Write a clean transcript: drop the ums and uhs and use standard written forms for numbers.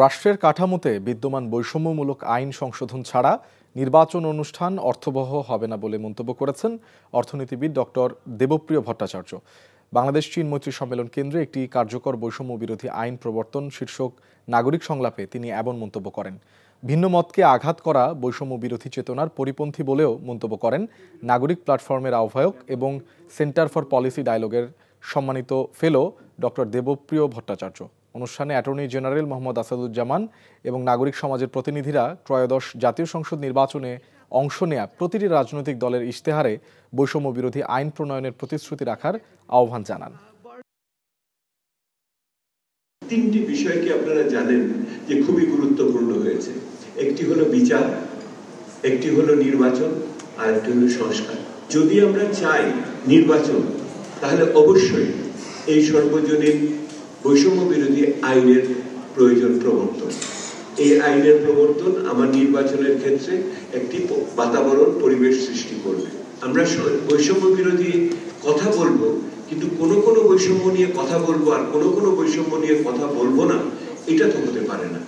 রাষ্ট্রের কাঠামোতে বিদ্যমান বৈষম্যমূলক আইন সংশোধন ছাড়া নির্বাচন অনুষ্ঠান অর্থবহ হবে না বলে মন্তব্য করেছেন অর্থনীতিবিদ ডক্টর দেবপ্রিয় ভট্টাচার্য। বাংলাদেশ চীন মৈত্রী সম্মেলন কেন্দ্রে একটি কার্যকর বৈষম্য বিরোধী আইন প্রবর্তন শীর্ষক নাগরিক সংলাপে তিনি এমন মন্তব্য করেন। ভিন্ন মতকে আঘাত করা বৈষম্য বিরোধী চেতনার পরিপন্থী বলেও মন্তব্য করেন নাগরিক প্ল্যাটফর্মের আহ্বায়ক এবং সেন্টার ফর পলিসি ডায়ালগের সম্মানিত ফেলো ডক্টর দেবপ্রিয় ভট্টাচার্য। অনুষ্ঠানে অ্যাটর্নি জেনারেল মোহাম্মদ আসাদুজ্জামান এবং নাগরিক সমাজের প্রতিনিধিরা ত্রয়োদশ জাতীয় সংসদ নির্বাচনে অংশ নেয়া প্রতিটি রাজনৈতিক দলের ইশতেহারে বৈষম্য বিরোধী আইন প্রণয়নের প্রতিশ্রুতি রাখার আহ্বান জানান। তিনটি বিষয়কে আপনারা জানেন যে খুবই গুরুত্বপূর্ণ হয়েছে। একটি হলো বিচার, একটি হলো নির্বাচন, আর একটি হলো সংস্কার। যদি আমরা চাই নির্বাচন, তাহলে অবশ্যই এই সর্বজনীন বৈষম্য বিরোধী আইনের প্রয়োজন প্রবর্তন। এই আইনের প্রবর্তন আমার নির্বাচনের ক্ষেত্রে একটি বাতাবরণ পরিবেশ সৃষ্টি করবে। আমরা বৈষম্য বিরোধী কথা বলবো, কিন্তু কোনো বৈষম্য নিয়ে কথা বলবো আর কোনো বৈষম্য নিয়ে কথা বলবো না, এটা তো হতে পারে না।